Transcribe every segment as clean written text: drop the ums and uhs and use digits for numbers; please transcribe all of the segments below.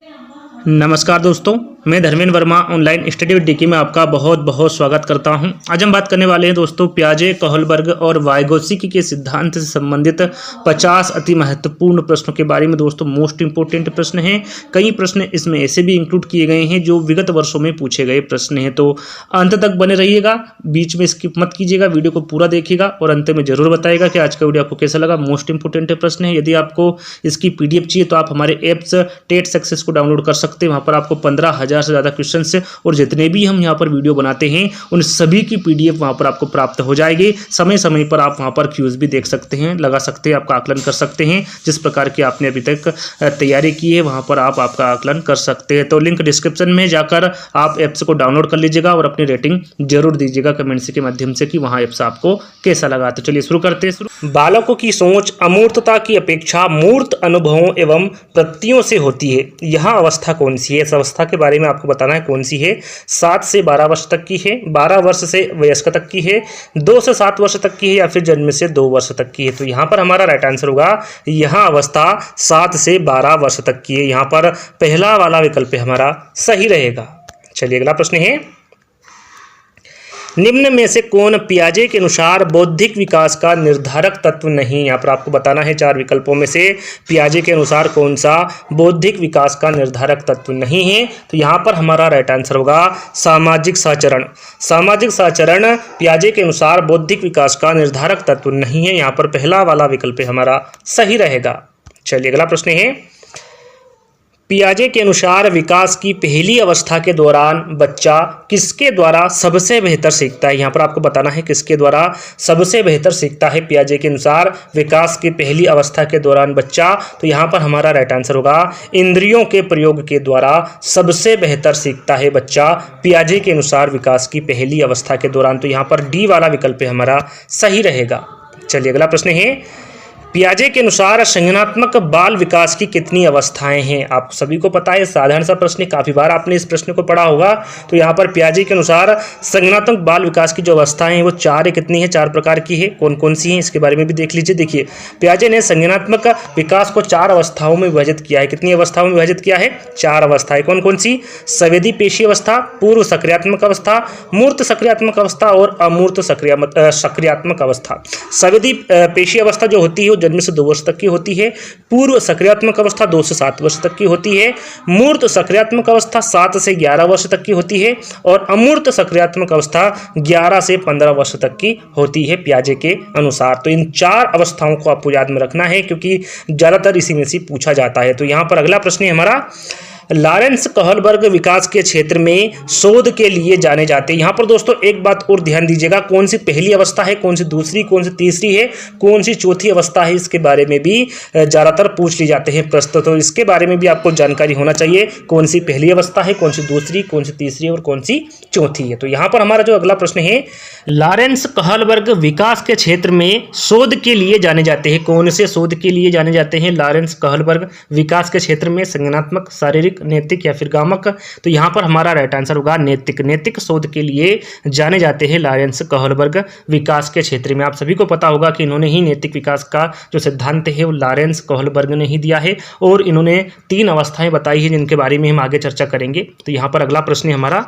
नमस्कार दोस्तों, मैं Dharmendra Verma online study with DK में आपका बहुत बहुत स्वागत करता हूं। आज हम बात करने वाले हैं दोस्तों पियाजे, कोहलबर्ग और वाइगोत्स्की के सिद्धांत से संबंधित 50 अति महत्वपूर्ण प्रश्नों के बारे में। दोस्तों मोस्ट इंपोर्टेंट प्रश्न हैं। कई प्रश्न इसमें ऐसे भी इंक्लूड किए गए हैं जो विगत वर्षों में पूछे गए प्रश्न हैं, तो अंत तक बने रहिएगा, बीच में स्किप मत कीजिएगा, वीडियो को पूरा देखिएगा और अंत में जरूर बताइएगा कि आज का वीडियो आपको कैसा लगा। मोस्ट इंपोर्टेंट प्रश्न है। यदि आपको इसकी पीडीएफ चाहिए तो आप हमारे ऐप्स टेट सक्सेस को डाउनलोड कर सकते हैं। वहाँ पर आपको 15,000 से ज़्यादा क्वेश्चन और जितने भी हम यहाँ पर वीडियो बनाते हैं उन सभी की पीडीएफ वहाँ पर आपको प्राप्त हो जाएगी। समय समय पर आप वहाँ पर क्यूज भी देख सकते हैं, लगा सकते हैं, आपका आकलन कर सकते हैं। जिस प्रकार की आपने अभी तक तैयारी की है वहाँ पर आप आपका आकलन कर सकते हैं। तो लिंक डिस्क्रिप्शन में जाकर आप ऐप्स को डाउनलोड कर लीजिएगा और अपनी रेटिंग जरूर दीजिएगा कमेंट्स के माध्यम से कि वहाँ ऐप्स आपको कैसा लगा। तो चलिए शुरू करते हैं। बालकों की सोच अमूर्तता की अपेक्षा मूर्त अनुभवों एवं प्रत्ययों से होती है। यह अवस्था कौन सी है? इस अवस्था के बारे में आपको बताना है कौन सी है। 7 से 12 वर्ष तक की है, 12 वर्ष से वयस्क तक की है, 2 से 7 वर्ष तक की है या फिर जन्म से 2 वर्ष तक की है। तो यहाँ पर हमारा राइट आंसर होगा यह अवस्था 7 से 12 वर्ष तक की है। यहाँ पर पहला वाला विकल्प हमारा सही रहेगा। चलिए अगला प्रश्न है, निम्न में से कौन पियाजे के अनुसार बौद्धिक विकास का निर्धारक तत्व नहीं? यहाँ पर आपको बताना है 4 विकल्पों में से पियाजे के अनुसार कौन सा बौद्धिक विकास का निर्धारक तत्व नहीं है। तो यहाँ पर हमारा राइट आंसर होगा सामाजिक सहचरण। सामाजिक सहचरण पियाजे के अनुसार बौद्धिक विकास का निर्धारक तत्व नहीं है। यहाँ पर पहला वाला विकल्प हमारा सही रहेगा। चलिए अगला प्रश्न है, पियाजे के अनुसार विकास की पहली अवस्था के दौरान बच्चा किसके द्वारा सबसे बेहतर सीखता है? यहाँ पर आपको बताना है किसके द्वारा सबसे बेहतर सीखता है पियाजे के अनुसार विकास की पहली अवस्था के दौरान बच्चा। तो यहाँ पर हमारा राइट आंसर होगा इंद्रियों के प्रयोग के द्वारा सबसे बेहतर सीखता है बच्चा पियाजे के अनुसार विकास की पहली अवस्था के दौरान। तो यहाँ पर डी वाला विकल्प हमारा सही रहेगा। चलिए अगला प्रश्न है, पियाजे के अनुसार संज्ञानात्मक बाल विकास की कितनी अवस्थाएं हैं? आप सभी को पता है, साधारण सा प्रश्न, काफ़ी बार आपने इस प्रश्न को पढ़ा होगा। तो यहाँ पर पियाजे के अनुसार संज्ञानात्मक बाल विकास की जो अवस्थाएं हैं वो 4 है। कितनी है? 4 प्रकार की है। कौन कौन सी हैं इसके बारे में भी देख लीजिए। देखिए, पियाजे ने संज्ञानात्मक विकास को 4 अवस्थाओं में विभाजित किया है। कितनी अवस्थाओं में विभाजित किया है? 4 अवस्थाएं। कौन कौन सी? संवेदी पेशी अवस्था, पूर्व सक्रियात्मक अवस्था, मूर्त सक्रियात्मक अवस्था और अमूर्त सक्रियात्मक अवस्था। संवेदी पेशी अवस्था जो होती है जन्म से 2 वर्ष तक की होती है। पूर्व सक्रियात्मक अवस्था 2 से 7 वर्ष तक की होती है। मूर्त सक्रियात्मक अवस्था 7 से 11 वर्ष तक की होती है और अमूर्त सक्रियात्मक अवस्था 11 से 15 वर्ष तक की होती है पियाजे के अनुसार। तो इन 4 अवस्थाओं को आपको याद में रखना है क्योंकि ज्यादातर इसी में से पूछा जाता है। तो यहाँ पर अगला प्रश्न है हमारा, लॉरेंस कोहलबर्ग विकास के क्षेत्र में शोध के लिए जाने जाते हैं। यहाँ पर दोस्तों एक बात और ध्यान दीजिएगा, कौन सी पहली अवस्था है, कौन सी दूसरी, कौन सी तीसरी है, कौन सी चौथी अवस्था है, इसके बारे में भी ज़्यादातर पूछ ली जाते हैं प्रश्न। तो इसके बारे में भी आपको जानकारी होना चाहिए, कौन सी पहली अवस्था है, कौन सी दूसरी, कौन सी तीसरी और कौन सी चौथी है। तो यहाँ पर हमारा जो अगला प्रश्न है, लॉरेंस कोहलबर्ग विकास के क्षेत्र में शोध के लिए जाने जाते हैं। कौन से शोध के लिए जाने जाते हैं लॉरेंस कोहलबर्ग विकास के क्षेत्र में? संज्ञानात्मक, शारीरिक, नैतिक या फिर गामक? तो यहाँ पर हमारा राइट आंसर होगा नैतिक। नैतिक शोध के लिए जाने जाते हैं लॉरेंस कोहलबर्ग विकास के क्षेत्र में। आप सभी को पता होगा कि इन्होंने ही नैतिक विकास का जो सिद्धांत है वो लॉरेंस कोहलबर्ग ने ही दिया है और इन्होंने 3 अवस्थाएं बताई है जिनके बारे में हम आगे चर्चा करेंगे। तो यहाँ पर अगला प्रश्न है हमारा,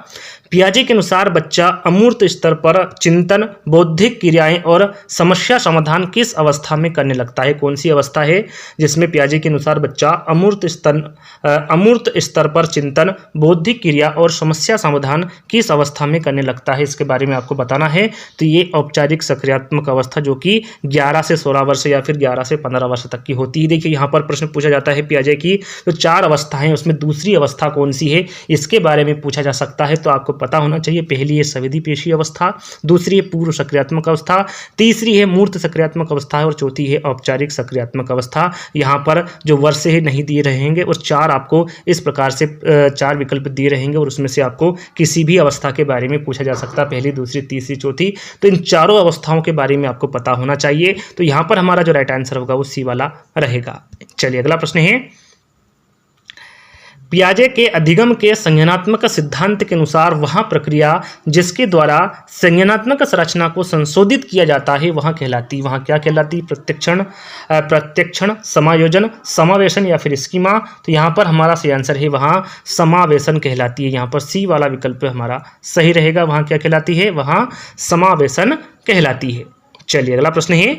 पियाजे के अनुसार बच्चा अमूर्त स्तर पर चिंतन, बौद्धिक क्रियाएं और समस्या समाधान किस अवस्था में करने लगता है? कौन सी अवस्था है जिसमें पियाजे के अनुसार बच्चा अमूर्त स्तर पर चिंतन, बौद्धिक क्रिया और समस्या समाधान किस अवस्था में करने लगता है? इसके बारे में आपको बताना है। तो ये औपचारिक सक्रियात्मक अवस्था जो कि 11 से 16 वर्ष या फिर 11 से 15 वर्ष तक की होती है। देखिए यहाँ पर प्रश्न पूछा जाता है पियाजे की जो 4 अवस्थाएं उसमें दूसरी अवस्था कौन सी है इसके बारे में पूछा जा सकता है। तो आपको पता होना चाहिए, पहली है संवेदी पेशी अवस्था, दूसरी है पूर्व सक्रियात्मक अवस्था, तीसरी है मूर्त सक्रियात्मक अवस्था और चौथी है औपचारिक सक्रियात्मक अवस्था। यहाँ पर जो वर्ष है नहीं दिए रहेंगे और 4 आपको इस प्रकार से 4 विकल्प दिए रहेंगे और उसमें से आपको किसी भी अवस्था के बारे में पूछा जा सकता है, पहली, दूसरी, तीसरी, चौथी। तो इन 4 अवस्थाओं के बारे में आपको पता होना चाहिए। तो यहाँ पर हमारा जो राइट आंसर होगा वो सी वाला रहेगा। चलिए अगला प्रश्न है, पियाजे के अधिगम के संज्ञानात्मक सिद्धांत के अनुसार वह प्रक्रिया जिसके द्वारा संज्ञानात्मक संरचना को संशोधित किया जाता है वह क्या कहलाती? प्रत्यक्षण, समायोजन, समावेशन या फिर स्कीमा। तो यहाँ पर हमारा सही आंसर है वहाँ समावेशन कहलाती है। यहाँ पर सी वाला विकल्प हमारा सही रहेगा। वहाँ क्या कहलाती है? वहाँ समावेशन कहलाती है। चलिए अगला प्रश्न है,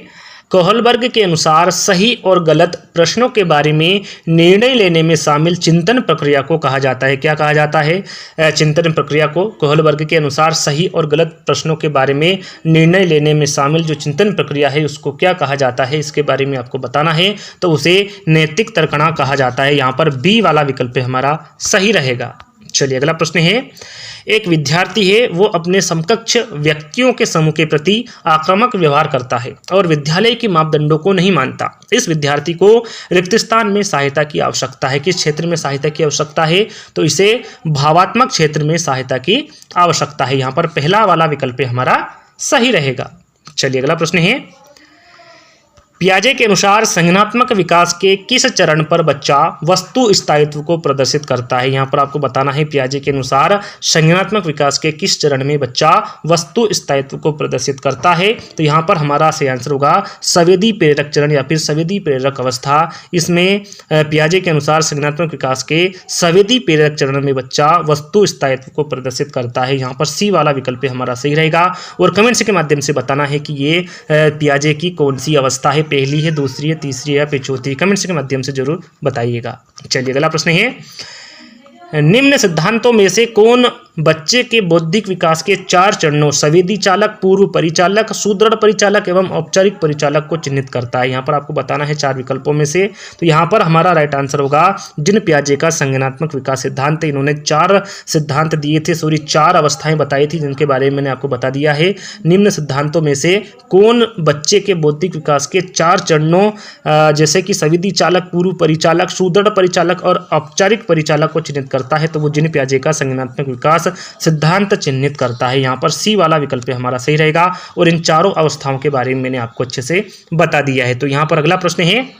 कोहलबर्ग के अनुसार सही और गलत प्रश्नों के बारे में निर्णय लेने में शामिल चिंतन प्रक्रिया को कहा जाता है। क्या कहा जाता है? चिंतन प्रक्रिया को कोहलबर्ग के अनुसार सही और गलत प्रश्नों के बारे में निर्णय लेने में शामिल जो चिंतन प्रक्रिया है उसको क्या कहा जाता है, इसके बारे में आपको बताना है। तो उसे नैतिक तर्कणा कहा जाता है। यहाँ पर बी वाला विकल्प हमारा सही रहेगा। चलिए अगला प्रश्न है, एक विद्यार्थी है वो अपने समकक्ष व्यक्तियों के समूह के प्रति आक्रामक व्यवहार करता है और विद्यालय के मापदंडों को नहीं मानता। इस विद्यार्थी को रिक्त स्थान में सहायता की आवश्यकता है। किस क्षेत्र में सहायता की आवश्यकता है? तो इसे भावात्मक क्षेत्र में सहायता की आवश्यकता है। यहाँ पर पहला वाला विकल्प हमारा सही रहेगा। चलिए अगला प्रश्न है, पियाजे के अनुसार संज्ञानात्मक विकास के किस चरण पर बच्चा वस्तु स्थायित्व को प्रदर्शित करता है? यहाँ पर आपको बताना है पियाजे के अनुसार संज्ञानात्मक विकास के किस चरण में बच्चा वस्तु स्थायित्व को प्रदर्शित करता है। तो यहाँ पर हमारा सही आंसर होगा संवेदी प्रेरक चरण या फिर संवेदी प्रेरक अवस्था। इसमें पियाजे के अनुसार संज्ञानात्मक विकास के संवेदी प्रेरक चरण में बच्चा वस्तु स्थायित्व को प्रदर्शित करता है। यहाँ पर सी वाला विकल्प हमारा सही रहेगा। और कमेंट्स के माध्यम से बताना है कि ये पियाजे की कौन सी अवस्था है, पहली है, दूसरी है, तीसरी है या फिर चौथी। कमेंट्स के माध्यम से जरूर बताइएगा। चलिए अगला प्रश्न है, निम्न सिद्धांतों में से कौन बच्चे के बौद्धिक विकास के 4 चरणों संवेदी चालक, पूर्व परिचालक, सुदृढ़ परिचालक एवं औपचारिक परिचालक को चिन्हित करता है? यहाँ पर आपको बताना है 4 विकल्पों में से। तो यहाँ पर हमारा राइट आंसर होगा जिन पियाजे का संज्ञानात्मक विकास सिद्धांत है। इन्होंने 4 सिद्धांत दिए थे, 4 अवस्थाएं बताई थी जिनके बारे में मैंने आपको बता दिया है। निम्न सिद्धांतों में से कौन बच्चे के बौद्धिक विकास के 4 चरणों जैसे कि संवेदी चालक, पूर्व परिचालक, सुदृढ़ परिचालक और औपचारिक परिचालक को चिन्हित करता है? तो वो जिन पियाजे का संज्ञानात्मक विकास सिद्धांत चिन्हित करता है। यहाँ पर सी वाला विकल्प हमारा सही रहेगा। और इन 4 अवस्थाओं के बारे में मैंने आपको अच्छे से बता दिया है। तो यहाँ पर अगला प्रश्न है,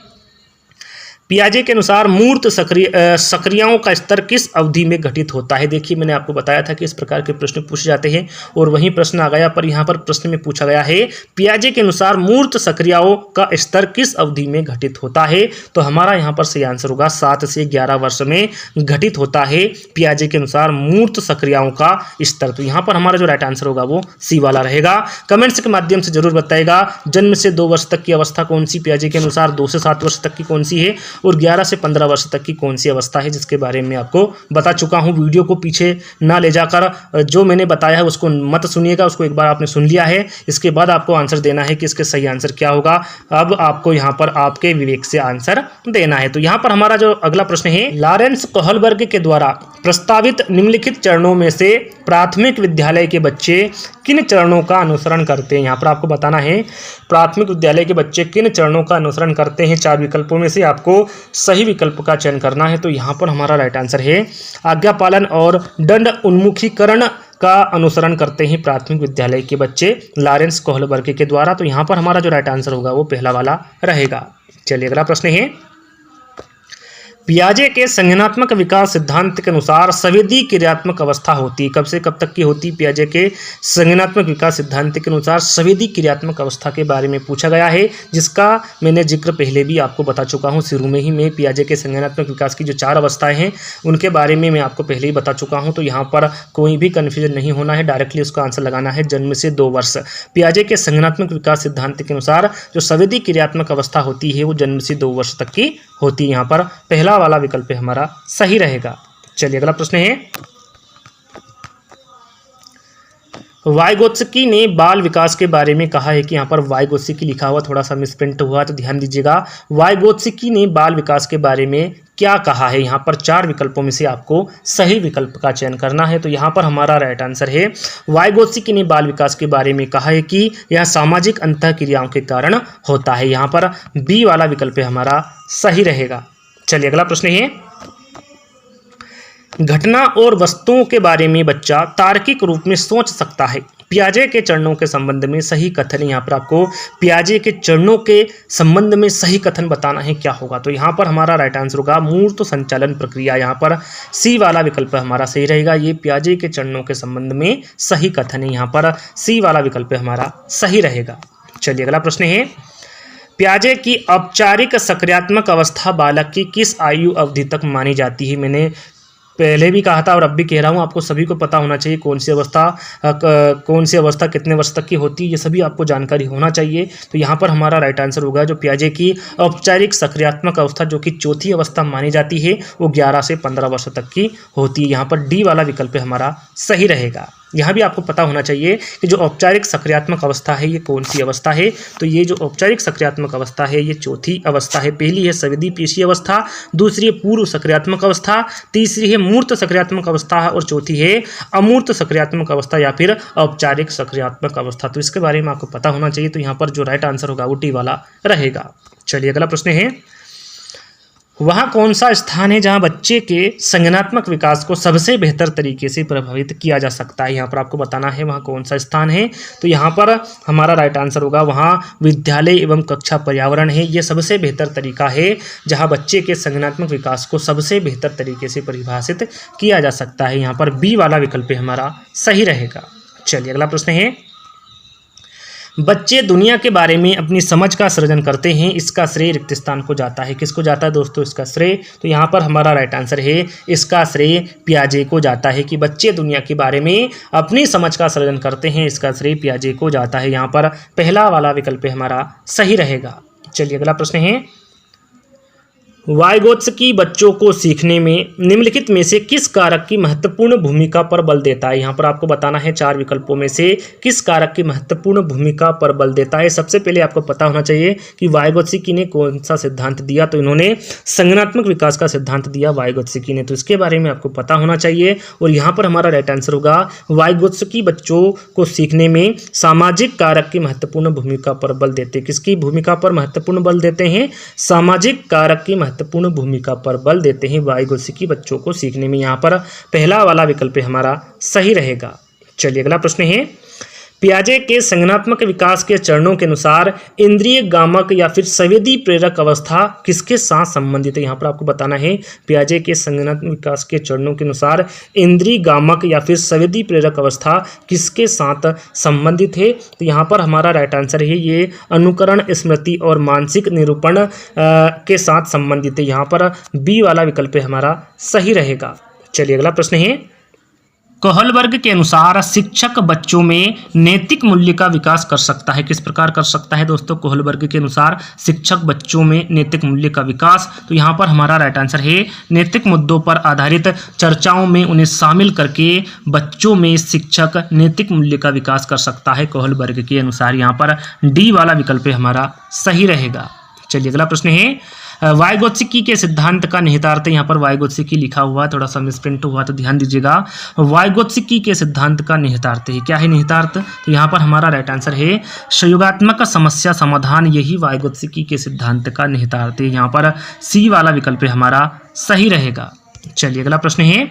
पियाजे के अनुसार मूर्त सक्रियाओं का स्तर किस अवधि में घटित होता है? देखिए मैंने आपको बताया था कि इस प्रकार के प्रश्न पूछे जाते हैं और वही प्रश्न आ गया, पर यहाँ पर प्रश्न में पूछा गया है पियाजे के अनुसार मूर्त सक्रियाओं का स्तर किस अवधि में घटित होता है? तो हमारा यहाँ पर सही आंसर होगा 7 से 11 वर्ष में घटित होता है पियाजे के अनुसार मूर्त सक्रियाओं का स्तर। तो यहाँ पर हमारा जो राइट आंसर होगा वो सी वाला रहेगा। कमेंट्स के माध्यम से जरूर बताएगा जन्म से 2 वर्ष तक की अवस्था कौन सी पियाजे के अनुसार, 2 से 7 वर्ष तक की कौन सी है और 11 से 15 वर्ष तक की कौन सी अवस्था है, जिसके बारे में आपको बता चुका हूं। वीडियो को पीछे ना ले जाकर जो मैंने बताया है उसको मत सुनिएगा, उसको एक बार आपने सुन लिया है, इसके बाद आपको आंसर देना है कि इसके सही आंसर क्या होगा। अब आपको यहाँ पर आपके विवेक से आंसर देना है। तो यहाँ पर हमारा जो अगला प्रश्न है, लॉरेंस कोहलबर्ग के द्वारा प्रस्तावित निम्नलिखित चरणों में से प्राथमिक विद्यालय के बच्चे किन चरणों का अनुसरण करते हैं? यहाँ पर आपको बताना है प्राथमिक विद्यालय के बच्चे किन चरणों का अनुसरण करते हैं। 4 विकल्पों में से आपको सही विकल्प का चयन करना है। तो यहाँ पर हमारा राइट आंसर है आज्ञा पालन और दंड उन्मुखीकरण का अनुसरण करते हैं प्राथमिक विद्यालय के बच्चे लॉरेंस कोहलबर्ग के द्वारा। तो यहाँ पर हमारा जो राइट आंसर होगा वो पहला वाला रहेगा। चलिए अगला प्रश्न है, पियाजे के संज्ञानात्मक विकास सिद्धांत के अनुसार संवेदी क्रियात्मक अवस्था होती है कब से कब तक की होती है? पियाजे के संज्ञानात्मक विकास सिद्धांत के अनुसार संवेदी क्रियात्मक अवस्था के बारे में पूछा गया है, जिसका मैंने जिक्र पहले भी आपको बता चुका हूं। शुरू में ही मैं पियाजे के संज्ञानात्मक विकास की जो 4 अवस्थाएं हैं उनके बारे में मैं आपको पहले ही बता चुका हूँ। तो यहाँ पर कोई भी कन्फ्यूजन नहीं होना है, डायरेक्टली उसका आंसर लगाना है जन्म से 2 वर्ष। पियाजे के संज्ञानात्मक विकास सिद्धांत के अनुसार जो संवेदी क्रियात्मक अवस्था होती है वो जन्म से 2 वर्ष तक की होती है। यहाँ पर पहला वाला विकल्प हमारा सही रहेगा। चलिए अगला प्रश्न है, वाइगोत्स्की ने बाल विकास के बारे में कहा है कि यहाँ पर वाइगोत्स्की लिखा हुआ थोड़ा सा मिसप्रिंट हुआ, तो ध्यान दीजिएगा। वाइगोत्स्की ने बाल विकास के बारे में क्या कहा है? यहाँ पर 4 विकल्पों में से आपको सही विकल्प का चयन करना है। तो यहाँ पर हमारा राइट आंसर है वाइगोत्स्की ने बाल विकास के बारे में कहा है कि यह सामाजिक अंतःक्रियाओं के कारण होता है। यहाँ पर बी वाला विकल्प हमारा सही रहेगा। चलिए अगला प्रश्न है, घटना और वस्तुओं के बारे में बच्चा तार्किक रूप में सोच सकता है। पियाजे के चरणों के संबंध में सही कथन, यहाँ पर आपको पियाजे के चरणों के संबंध में सही कथन बताना है, क्या होगा? तो यहाँ पर हमारा राइट आंसर होगा मूर्त संचालन प्रक्रिया। यहाँ पर सी वाला विकल्प हमारा सही रहेगा। ये पियाजे के चरणों के संबंध में सही कथन है, यहाँ पर सी वाला विकल्प हमारा सही रहेगा। चलिए अगला प्रश्न है, पियाजे की औपचारिक सक्रियात्मक अवस्था बालक की किस आयु अवधि तक मानी जाती है? मैंने पहले भी कहा था और अब भी कह रहा हूँ, आपको सभी को पता होना चाहिए कौन सी अवस्था कितने वर्ष तक की होती है, ये सभी आपको जानकारी होना चाहिए। तो यहाँ पर हमारा राइट आंसर होगा जो पियाजे की औपचारिक सक्रियात्मक अवस्था जो कि चौथी अवस्था मानी जाती है वो 11 से 15 वर्ष तक की होती है। यहाँ पर डी वाला विकल्प हमारा सही रहेगा। यहाँ भी आपको पता होना चाहिए कि जो औपचारिक सक्रियात्मक अवस्था है ये कौन सी अवस्था है। तो ये जो औपचारिक सक्रियात्मक अवस्था है ये चौथी अवस्था है। पहली है संवेदी पेशीय अवस्था, दूसरी है पूर्व सक्रियात्मक अवस्था, तीसरी है मूर्त सक्रियात्मक अवस्था और चौथी है अमूर्त सक्रियात्मक अवस्था या फिर औपचारिक सक्रियात्मक अवस्था। तो इसके बारे में आपको पता होना चाहिए। तो यहाँ पर जो राइट आंसर होगा वो डी वाला रहेगा। चलिए अगला प्रश्न है, वह कौन सा स्थान है जहां बच्चे के संज्ञानात्मक विकास को सबसे बेहतर तरीके से प्रभावित किया जा सकता है? यहाँ पर आपको बताना है वहाँ कौन सा स्थान है। तो यहाँ पर हमारा राइट आंसर होगा वहाँ विद्यालय एवं कक्षा पर्यावरण है। ये सबसे बेहतर तरीका है जहाँ बच्चे के संज्ञानात्मक विकास को सबसे बेहतर तरीके से परिभाषित किया जा सकता है। यहाँ पर बी वाला विकल्प हमारा सही रहेगा। चलिए अगला प्रश्न है, बच्चे दुनिया के बारे में अपनी समझ का सृजन करते हैं, इसका श्रेय रिक्त स्थान को जाता है। किसको जाता है दोस्तों इसका श्रेय? तो यहाँ पर हमारा राइट आंसर है इसका श्रेय पियाजे को जाता है कि बच्चे दुनिया के बारे में अपनी समझ का सृजन करते हैं, इसका श्रेय पियाजे को जाता है। यहाँ पर पहला वाला विकल्प हमारा सही रहेगा। चलिए अगला प्रश्न है, वाइगोत्स्की बच्चों को सीखने में निम्नलिखित में से किस कारक की महत्वपूर्ण भूमिका पर बल देता है? यहाँ पर आपको बताना है चार विकल्पों में से किस कारक की महत्वपूर्ण भूमिका पर बल देता है। सबसे पहले आपको पता होना चाहिए कि वाइगोत्स्की ने कौन सा सिद्धांत दिया। तो इन्होंने संज्ञानात्मक विकास का सिद्धांत दिया वाइगोत्स्की ने, तो इसके बारे में आपको पता होना चाहिए। और यहाँ पर हमारा राइट आंसर होगा वाइगोत्स्की बच्चों को सीखने में सामाजिक कारक की महत्वपूर्ण भूमिका पर बल देते। किसकी भूमिका पर महत्वपूर्ण बल देते हैं? सामाजिक कारक की महत्वपूर्ण भूमिका पर बल देते हैं वाइगोत्स्की बच्चों को सीखने में। यहाँ पर पहला वाला विकल्प हमारा सही रहेगा। चलिए अगला प्रश्न है, पियाजे के संज्ञानात्मक विकास के चरणों के अनुसार इंद्रिय गामक या फिर संवेदी प्रेरक अवस्था किसके साथ संबंधित है? यहाँ पर आपको बताना है पियाजे के संज्ञानात्मक विकास के चरणों के अनुसार इंद्रिय गामक या फिर संवेदी प्रेरक अवस्था किसके साथ संबंधित है? तो यहाँ पर हमारा राइट आंसर है ये अनुकरण, स्मृति और मानसिक निरूपण के साथ संबंधित है। यहाँ पर बी वाला विकल्प हमारा सही रहेगा। चलिए अगला प्रश्न है, कोहलबर्ग के अनुसार शिक्षक बच्चों में नैतिक मूल्य का विकास कर सकता है। किस प्रकार कर सकता है दोस्तों? कोहलबर्ग के अनुसार शिक्षक बच्चों में नैतिक मूल्य का विकास। तो यहाँ पर हमारा राइट आंसर है नैतिक मुद्दों पर आधारित चर्चाओं में उन्हें शामिल करके बच्चों में शिक्षक नैतिक मूल्य का विकास कर सकता है कोहलबर्ग के अनुसार। यहाँ पर डी वाला विकल्प हमारा सही रहेगा। चलिए अगला प्रश्न है, वाइगोत्स्की के सिद्धांत का निहितार्थ। यहाँ पर वाइगोत्स्की लिखा हुआ, थोड़ा सा मिसप्रिंट हुआ तो ध्यान दीजिएगा। वाइगोत्स्की के सिद्धांत का निहितार्थ है, क्या है निहितार्थ? तो यहाँ पर हमारा राइट आंसर है संयोगात्मक समस्या समाधान, यही वाइगोत्स्की के सिद्धांत का निहितार्थ है। यहाँ पर सी वाला विकल्प हमारा सही रहेगा। चलिए अगला प्रश्न है,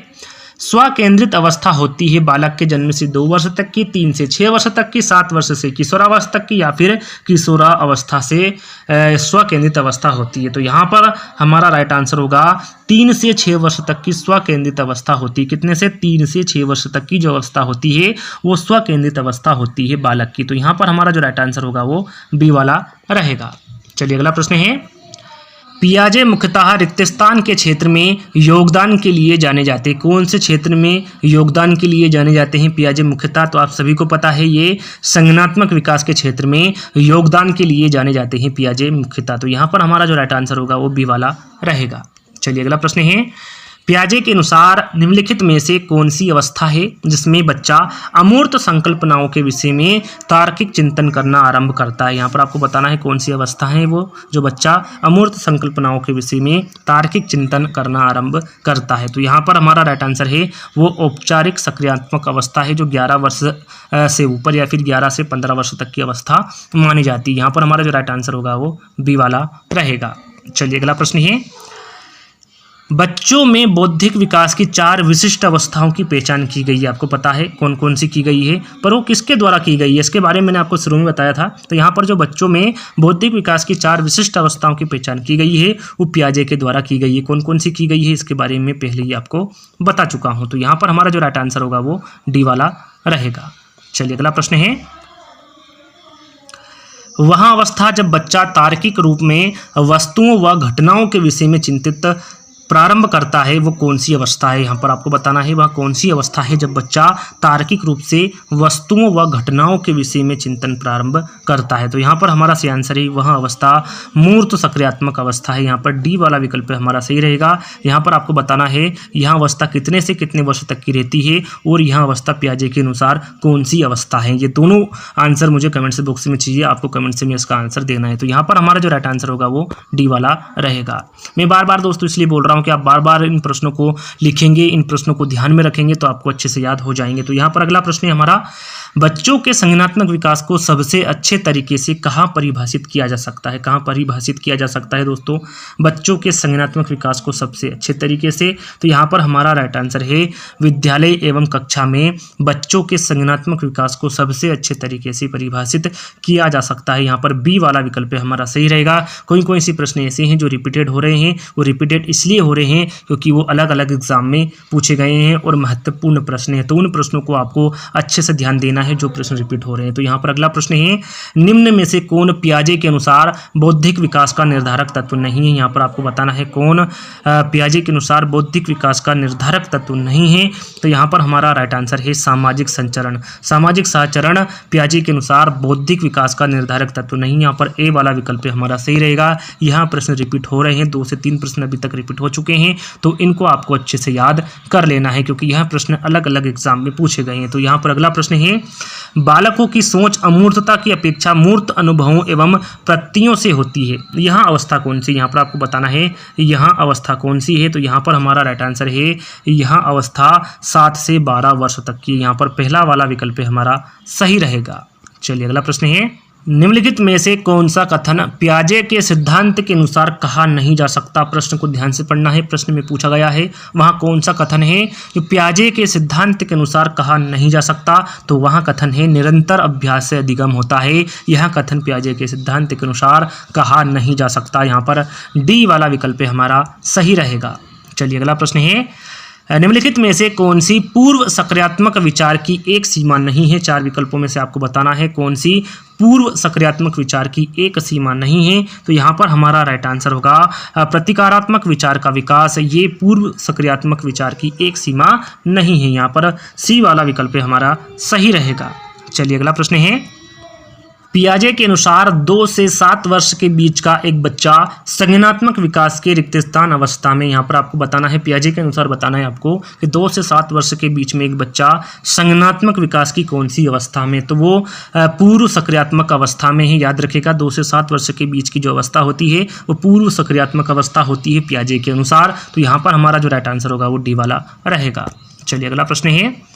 स्वकेंद्रित अवस्था होती है बालक के जन्म से 2 वर्ष तक की, 3 से 6 वर्ष तक की, 7 वर्ष से किशोरावस्था तक की या फिर किशोरावस्था से स्वकेंद्रित अवस्था होती है। तो यहाँ पर हमारा राइट आंसर होगा 3 से 6 वर्ष तक की स्वकेंद्रित अवस्था होती है। कितने से? 3 से 6 वर्ष तक की जो अवस्था होती है वो स्वकेंद्रित अवस्था होती है बालक की। तो यहाँ पर हमारा जो राइट आंसर होगा वो बी वाला रहेगा। चलिए अगला प्रश्न है, पियाजे मुख्यतः रिक्त स्थान के क्षेत्र में योगदान के लिए जाने जाते हैं। कौन से क्षेत्र में योगदान के लिए जाने जाते हैं पियाजे मुख्यतः? तो आप सभी को पता है ये संज्ञानात्मक विकास के क्षेत्र में योगदान के लिए जाने जाते हैं पियाजे मुख्यतः। तो यहाँ पर हमारा जो राइट आंसर होगा वो बी वाला रहेगा। चलिए अगला प्रश्न है, पियाजे के अनुसार निम्नलिखित में से कौन सी अवस्था है जिसमें बच्चा अमूर्त संकल्पनाओं के विषय में तार्किक चिंतन करना आरंभ करता है? यहाँ पर आपको बताना है कौन सी अवस्था है वो जो बच्चा अमूर्त संकल्पनाओं के विषय में तार्किक चिंतन करना आरंभ करता है। तो यहाँ पर हमारा राइट आंसर है वो औपचारिक सक्रियात्मक अवस्था है जो 11 वर्ष से ऊपर या फिर 11 से 15 वर्ष तक की अवस्था मानी जाती है। यहाँ पर हमारा जो राइट आंसर होगा वो बी वाला रहेगा। चलिए अगला प्रश्न है, बच्चों में बौद्धिक विकास की 4 विशिष्ट अवस्थाओं की पहचान की गई है। आपको पता है कौन कौन सी की गई है, पर वो किसके द्वारा की गई है इसके बारे में मैंने आपको शुरू में बताया था। तो यहाँ पर जो बच्चों में बौद्धिक विकास की 4 विशिष्ट अवस्थाओं की पहचान की गई है वो पियाजे के द्वारा की गई है। कौन कौन सी की गई है इसके बारे में पहले ही आपको बता चुका हूँ। तो यहाँ पर हमारा जो राइट आंसर होगा वो डी वाला रहेगा। चलिए अगला प्रश्न है, वह अवस्था जब बच्चा तार्किक रूप में वस्तुओं व घटनाओं के विषय में चिंतित प्रारंभ करता है वो कौन सी अवस्था है। यहाँ पर आपको बताना है वह कौन सी अवस्था है जब बच्चा तार्किक रूप से वस्तुओं व घटनाओं के विषय में चिंतन प्रारंभ करता है। तो यहाँ पर हमारा सही आंसर है वह अवस्था मूर्त सक्रियात्मक अवस्था है। यहाँ पर डी वाला विकल्प हमारा सही रहेगा। यहाँ पर आपको बताना है यह अवस्था कितने से कितने वर्ष तक की रहती है और यह अवस्था पियाजे के अनुसार कौन सी अवस्था है। ये दोनों आंसर मुझे कमेंट से बॉक्स में चाहिए, आपको कमेंट से में इसका आंसर देना है। तो यहाँ पर हमारा जो राइट आंसर होगा वो डी वाला रहेगा। मैं बार बार दोस्तों इसलिए बोल रहा हूँ कि आप बार बार इन प्रश्नों को लिखेंगे, इन प्रश्नों को ध्यान में रखेंगे तो आपको अच्छे से याद हो जाएंगे। तो यहाँ पर अगला प्रश्न है हमारा, बच्चों के संज्ञानात्मक विकास को सबसे अच्छे तरीके से कहाँ परिभाषित किया जा सकता है। कहाँ परिभाषित किया जा सकता है दोस्तों बच्चों के संज्ञानात्मक विकास को सबसे अच्छे तरीके से। तो यहाँ पर हमारा राइट आंसर है विद्यालय एवं कक्षा में बच्चों के संज्ञानात्मक विकास को सबसे अच्छे तरीके से परिभाषित किया जा सकता है। यहाँ पर बी वाला विकल्प हमारा सही रहेगा। कोई कोई सी प्रश्न ऐसे हैं जो रिपीटेड हो रहे हैं, वो रिपीटेड इसलिए हो रहे हैं क्योंकि वो अलग अलग एग्जाम में पूछे गए हैं और महत्वपूर्ण प्रश्न हैं। तो उन प्रश्नों को आपको अच्छे से ध्यान देना है जो प्रश्न रिपीट हो रहे हैं। तो यहाँ पर अगला प्रश्न है, निम्न में से कौन पियाजे के अनुसार बौद्धिक विकास का निर्धारक तत्व नहीं है। यहाँ पर आपको बताना है कौन पियाजे के अनुसार बौद्धिक विकास का निर्धारक तत्व नहीं है। तो यहाँ पर हमारा राइट आंसर है सामाजिक संचरण। सामाजिक सहचरण पियाजे के अनुसार बौद्धिक विकास का निर्धारक तत्व नहीं। यहाँ पर ए वाला विकल्प हमारा सही रहेगा। यहाँ प्रश्न रिपीट हो रहे हैं, 2 से 3 प्रश्न अभी तक रिपीट हो चुके हैं, तो इनको आपको अच्छे से याद कर लेना है क्योंकि यह प्रश्न अलग अलग एग्जाम में पूछे गए हैं। तो यहाँ पर अगला प्रश्न है, बालकों की सोच अमूर्तता की अपेक्षा मूर्त अनुभवों एवं प्रत्ययों से होती है। यह अवस्था कौन सी, यहाँ पर आपको बताना है यह अवस्था कौन सी है। तो यहाँ पर हमारा राइट आंसर है यह अवस्था 7 से 12 वर्ष तक की। यहाँ पर पहला वाला विकल्प हमारा सही रहेगा। चलिए अगला प्रश्न है, निम्नलिखित में से कौन सा कथन पियाजे के सिद्धांत के अनुसार कहा नहीं जा सकता। प्रश्न को ध्यान से पढ़ना है, प्रश्न में पूछा गया है वहाँ कौन सा कथन है जो पियाजे के सिद्धांत के अनुसार कहा नहीं जा सकता। तो वहाँ कथन है निरंतर अभ्यास से अधिगम होता है। यह कथन पियाजे के सिद्धांत के अनुसार कहा नहीं जा सकता। यहाँ पर डी वाला विकल्प हमारा सही रहेगा। चलिए अगला प्रश्न है, निम्नलिखित में से कौन सी पूर्व सक्रियात्मक विचार की एक सीमा नहीं है। 4 विकल्पों में से आपको बताना है कौन सी पूर्व सक्रियात्मक विचार की एक सीमा नहीं है। तो यहाँ पर हमारा राइट आंसर होगा प्रतिकारात्मक विचार का विकास। ये पूर्व सक्रियात्मक विचार की एक सीमा नहीं है। यहाँ पर सी वाला विकल्प हमारा सही रहेगा। चलिए अगला प्रश्न है, पियाजे के अनुसार 2 से 7 वर्ष के बीच का एक बच्चा संज्ञानात्मक विकास के रिक्त स्थान अवस्था में, यहाँ पर आपको बताना है पियाजे के अनुसार बताना है आपको कि 2 से 7 वर्ष के बीच में एक बच्चा संज्ञानात्मक विकास की कौन सी अवस्था में, तो वो पूर्व सक्रियात्मक अवस्था में ही। याद रखिएगा 2 से 7 वर्ष के बीच की जो अवस्था होती है वो पूर्व सक्रियात्मक अवस्था होती है पियाजे के अनुसार। तो यहाँ पर हमारा जो राइट आंसर होगा वो डी वाला रहेगा। चलिए अगला प्रश्न है,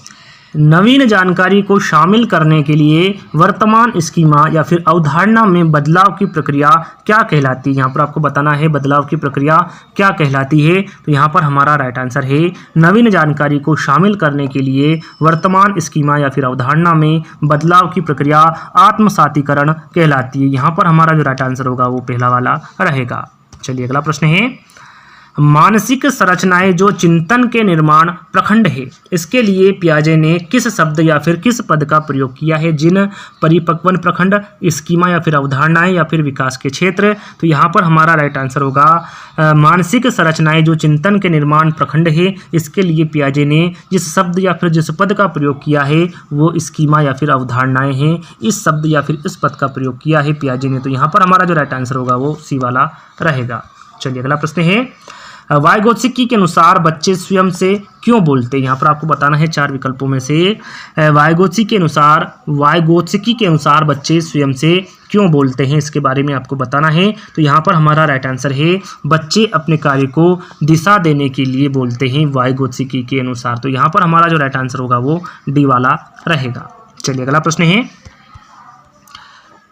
नवीन जानकारी को शामिल करने के लिए वर्तमान स्कीमा या फिर अवधारणा में बदलाव की प्रक्रिया क्या कहलाती है। यहाँ पर आपको बताना है बदलाव की प्रक्रिया क्या कहलाती है। तो यहाँ पर हमारा राइट आंसर है नवीन जानकारी को शामिल करने के लिए वर्तमान स्कीमा या फिर अवधारणा में बदलाव की प्रक्रिया आत्मसातीकरण कहलाती है। यहाँ पर हमारा जो राइट आंसर होगा वो पहला वाला रहेगा। चलिए अगला प्रश्न है, मानसिक संरचनाएं जो चिंतन के निर्माण प्रखंड है, इसके लिए पियाजे ने किस शब्द या फिर किस पद का प्रयोग किया है। जिन परिपक्वन प्रखंड, स्कीमा या फिर अवधारणाएं या फिर विकास के क्षेत्र। तो यहाँ पर हमारा राइट आंसर होगा मानसिक संरचनाएं जो चिंतन के निर्माण प्रखंड है, इसके लिए पियाजे ने जिस शब्द या फिर जिस पद का प्रयोग किया है वो स्कीमा या फिर अवधारणाएं हैं। इस शब्द या फिर इस पद का प्रयोग किया है पियाजे ने। तो यहाँ पर हमारा जो राइट आंसर होगा वो सी वाला रहेगा। चलिए अगला प्रश्न है, वाइगोत्स्की के अनुसार बच्चे स्वयं से क्यों बोलते हैं। यहाँ पर आपको बताना है 4 विकल्पों में से वाइगोत्स्की के अनुसार बच्चे स्वयं से क्यों बोलते हैं, इसके बारे में आपको बताना है। तो यहाँ पर हमारा राइट आंसर है बच्चे अपने कार्य को दिशा देने के लिए बोलते हैं वाइगोत्स्की के अनुसार। तो यहाँ पर हमारा जो राइट आंसर होगा वो डी वाला रहेगा। चलिए अगला प्रश्न है,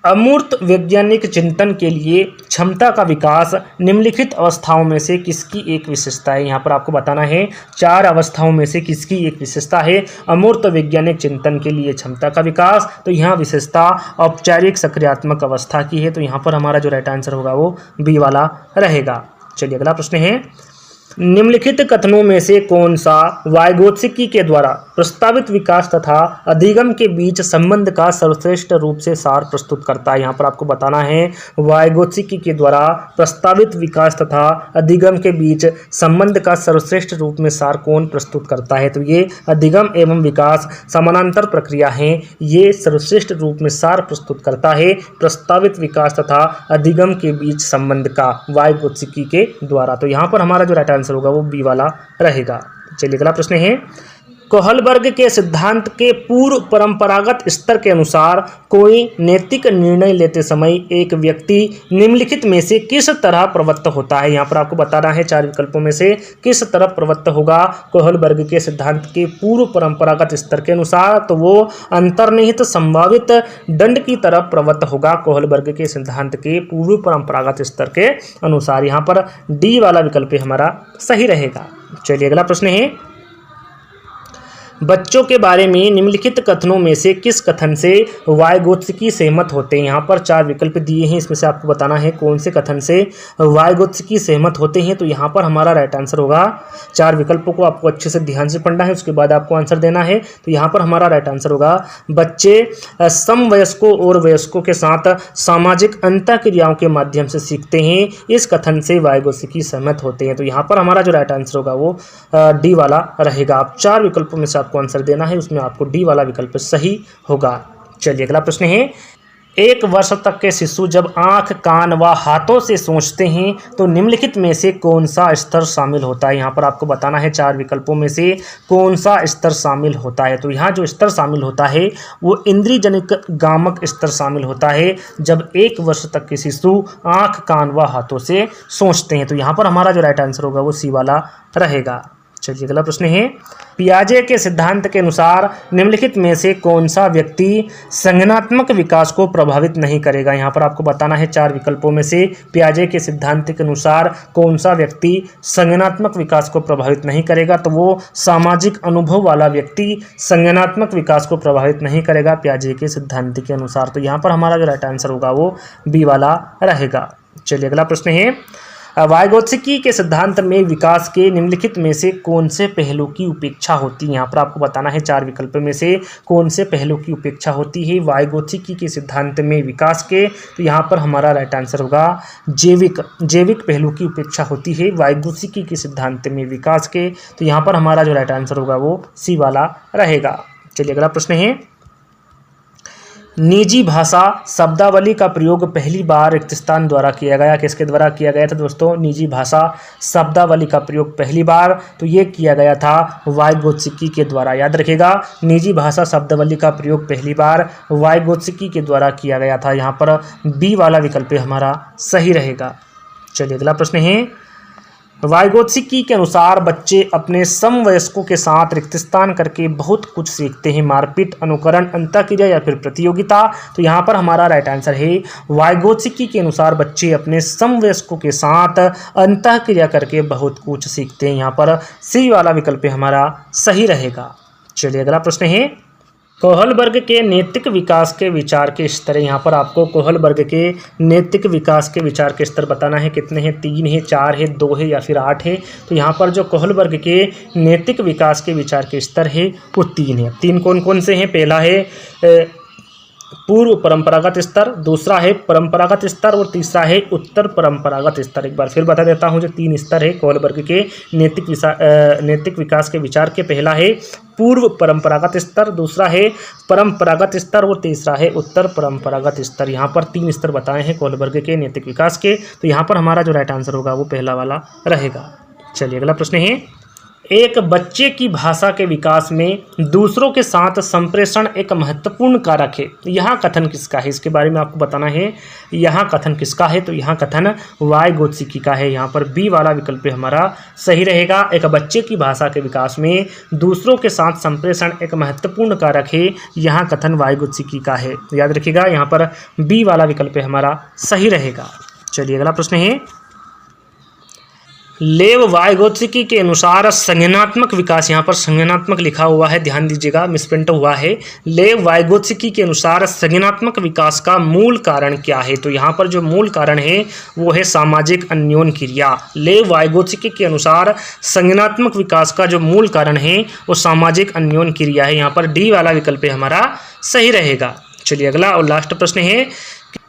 अमूर्त वैज्ञानिक चिंतन के लिए क्षमता का विकास निम्नलिखित अवस्थाओं में से किसकी एक विशेषता है। यहाँ पर आपको बताना है 4 अवस्थाओं में से किसकी एक विशेषता है। अमूर्त वैज्ञानिक चिंतन के लिए क्षमता का विकास, तो यहाँ विशेषता औपचारिक सक्रियात्मक अवस्था की है। तो यहाँ पर हमारा जो राइट आंसर होगा वो बी वाला रहेगा। चलिए अगला प्रश्न है, निम्नलिखित कथनों में से कौन सा वाइगोत्स्की के द्वारा प्रस्तावित विकास तथा अधिगम के बीच संबंध का सर्वश्रेष्ठ रूप से सार प्रस्तुत करता है। यहाँ पर आपको बताना है वाइगोत्स्की के द्वारा प्रस्तावित विकास तथा अधिगम के बीच संबंध का सर्वश्रेष्ठ रूप में सार कौन प्रस्तुत करता है। तो ये अधिगम एवं विकास समानांतर प्रक्रिया है, ये सर्वश्रेष्ठ रूप में सार प्रस्तुत करता है प्रस्तावित विकास तथा अधिगम के बीच संबंध का वाइगोत्स्की के द्वारा। तो यहाँ पर हमारा जो राइट आंसर होगा वो बी वाला रहेगा। चलिए अगला प्रश्न है, कोहलबर्ग के सिद्धांत के पूर्व परंपरागत स्तर के अनुसार कोई नैतिक निर्णय लेते समय एक व्यक्ति निम्नलिखित में से किस तरह प्रवृत्त होता है। यहाँ पर आपको बताना है 4 विकल्पों में से किस तरह प्रवृत्त होगा कोहलबर्ग के सिद्धांत के पूर्व परंपरागत स्तर के अनुसार। तो वो अंतर्निहित संभावित दंड की तरफ प्रवृत्त होगा कोहलबर्ग के सिद्धांत के पूर्व परंपरागत स्तर के अनुसार। यहाँ पर डी वाला विकल्प हमारा सही रहेगा। चलिए अगला प्रश्न है, बच्चों के बारे में निम्नलिखित कथनों में से किस कथन से वाइगोत्स्की सहमत होते हैं। यहाँ पर 4 विकल्प दिए हैं, इसमें से आपको बताना है कौन से कथन से वाइगोत्स्की सहमत होते हैं। तो यहाँ पर हमारा राइट आंसर होगा, 4 विकल्पों को आपको अच्छे से ध्यान से पढ़ना है, उसके बाद आपको आंसर देना है। तो यहाँ पर हमारा राइट आंसर होगा, बच्चे समवयस्कों और वयस्कों के साथ सामाजिक अंतःक्रियाओं के माध्यम से सीखते हैं, इस कथन से वाइगोत्स्की सहमत होते हैं। तो यहाँ पर हमारा जो राइट आंसर होगा वो डी वाला रहेगा। आप 4 विकल्पों में से आपको आंसर देना है, उसमें आपको डी वाला विकल्प सही होगा। चलिए अगला प्रश्न है, 1 वर्ष तक के शिशु जब आंख, कान व हाथों से सोचते हैं तो निम्नलिखित में से कौन सा स्तर शामिल होता है। यहाँ पर आपको बताना है 4 विकल्पों में से कौन सा स्तर शामिल होता है। तो यहाँ जो स्तर शामिल होता है वो इंद्रियजनिक गामक स्तर शामिल होता है, जब 1 वर्ष तक के शिशु आंख, कान व हाथों से सोचते हैं। तो यहाँ पर हमारा जो राइट आंसर होगा वो सी वाला रहेगा। चलिए अगला प्रश्न है, पियाजे के सिद्धांत के अनुसार निम्नलिखित में से कौन सा व्यक्ति संज्ञानात्मक विकास को प्रभावित नहीं करेगा। यहाँ पर आपको बताना है 4 विकल्पों में से पियाजे के सिद्धांत के अनुसार कौन सा व्यक्ति संज्ञानात्मक विकास को प्रभावित नहीं करेगा। तो वो सामाजिक अनुभव वाला व्यक्ति संज्ञानात्मक विकास को प्रभावित नहीं करेगा पियाजे के सिद्धांत के अनुसार। तो यहाँ पर हमारा जो राइट आंसर होगा वो बी वाला रहेगा। चलिए अगला प्रश्न है, वाइगोत्स्की के सिद्धांत में विकास के निम्नलिखित में से कौन से पहलू की उपेक्षा होती है। यहाँ पर आपको बताना है 4 विकल्प में से कौन से पहलू की उपेक्षा होती है वाइगोत्स्की के सिद्धांत में विकास के। तो यहाँ पर हमारा राइट आंसर होगा जैविक पहलू की उपेक्षा होती है वाइगोत्स्की के सिद्धांत में विकास के। तो यहाँ पर हमारा जो राइट आंसर होगा वो सी वाला रहेगा। चलिए अगला प्रश्न है, निजी भाषा शब्दावली का प्रयोग पहली बार रिक्त स्थान द्वारा किया गया। किसके द्वारा किया गया था दोस्तों? निजी भाषा शब्दावली का प्रयोग पहली बार तो ये किया गया था वाइगोत्स्की के द्वारा। याद रखिएगा, निजी भाषा शब्दावली का प्रयोग पहली बार वाइगोत्स्की के द्वारा किया गया था। यहाँ पर बी वाला विकल्प हमारा सही रहेगा। चलिए अगला प्रश्न है, वाइगोत्स्की के अनुसार बच्चे अपने समवयस्कों के साथ रिक्त स्थान करके बहुत कुछ सीखते हैं। मारपीट, अनुकरण, अंतःक्रिया या फिर प्रतियोगिता। तो यहाँ पर हमारा राइट आंसर है वाइगोत्स्की के अनुसार बच्चे अपने समवयस्कों के साथ अंतःक्रिया करके बहुत कुछ सीखते हैं। यहाँ पर सी वाला विकल्प हमारा सही रहेगा। चलिए अगला प्रश्न है, कोहलबर्ग के नैतिक विकास के विचार के स्तर। यहाँ पर आपको कोहलबर्ग के नैतिक विकास के विचार के स्तर बताना है, कितने हैं? 3 है, 4 है, 2 है या फिर 8 है। तो यहाँ पर जो कोहलबर्ग के नैतिक विकास के विचार के स्तर है वो 3 है। 3 कौन कौन से हैं? पहला है पूर्व परंपरागत स्तर, दूसरा है परंपरागत स्तर और तीसरा है उत्तर परंपरागत स्तर। एक बार फिर बता देता हूँ, जो 3 स्तर है कोहलबर्ग के नैतिक विकास के विचार के। पहला है पूर्व परंपरागत स्तर, दूसरा है परंपरागत स्तर और तीसरा है उत्तर परंपरागत स्तर। यहाँ पर 3 स्तर बताए हैं कोहलबर्ग के नैतिक विकास के। तो यहाँ पर हमारा जो राइट आंसर होगा वो पहला वाला रहेगा। चलिए अगला प्रश्न है, एक बच्चे की भाषा के विकास में दूसरों के साथ संप्रेषण एक महत्वपूर्ण कारक है। यहाँ कथन किसका है? इसके बारे में आपको बताना है। यहाँ कथन किसका है? तो यहाँ कथन वाइगोत्स्की का है। यहाँ पर बी वाला विकल्प हमारा सही रहेगा। एक बच्चे की भाषा के विकास में दूसरों के साथ संप्रेषण एक महत्वपूर्ण कारक है। यहाँ कथन वाइगोत्स्की का है। याद रखिएगा, यहाँ पर बी वाला विकल्प हमारा सही रहेगा। चलिए अगला प्रश्न है, लेव वाइगोत्स्की के अनुसार संज्ञानात्मक विकास, यहाँ पर संज्ञानात्मक लिखा हुआ है, ध्यान दीजिएगा, मिसप्रिंट हुआ है। लेव वाइगोत्स्की के अनुसार संज्ञानात्मक विकास का मूल कारण क्या है? तो यहाँ पर जो मूल कारण है वो है सामाजिक अन्योन क्रिया। लेव वाइगोत्स्की के अनुसार संज्ञानात्मक विकास का जो मूल कारण है वो सामाजिक अन्योन क्रिया है। यहाँ पर डी वाला विकल्प हमारा सही रहेगा। चलिए अगला और लास्ट प्रश्न है,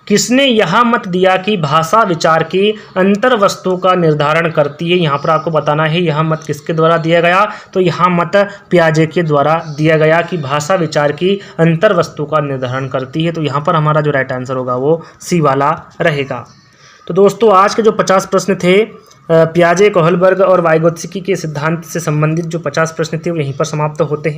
किसने यह मत दिया कि भाषा विचार की अंतर वस्तु का निर्धारण करती है? यहाँ पर आपको बताना है यह मत किसके द्वारा दिया गया, तो यह मत पियाजे के द्वारा दिया गया कि भाषा विचार की अंतर वस्तु का निर्धारण करती है। तो यहाँ पर हमारा जो राइट आंसर होगा वो सी वाला रहेगा। तो दोस्तों आज के जो 50 प्रश्न थे पियाजे, कोहलबर्ग और वाइगोत्स्की के सिद्धांत से संबंधित जो 50 प्रश्न थे वो यहीं पर समाप्त होते हैं।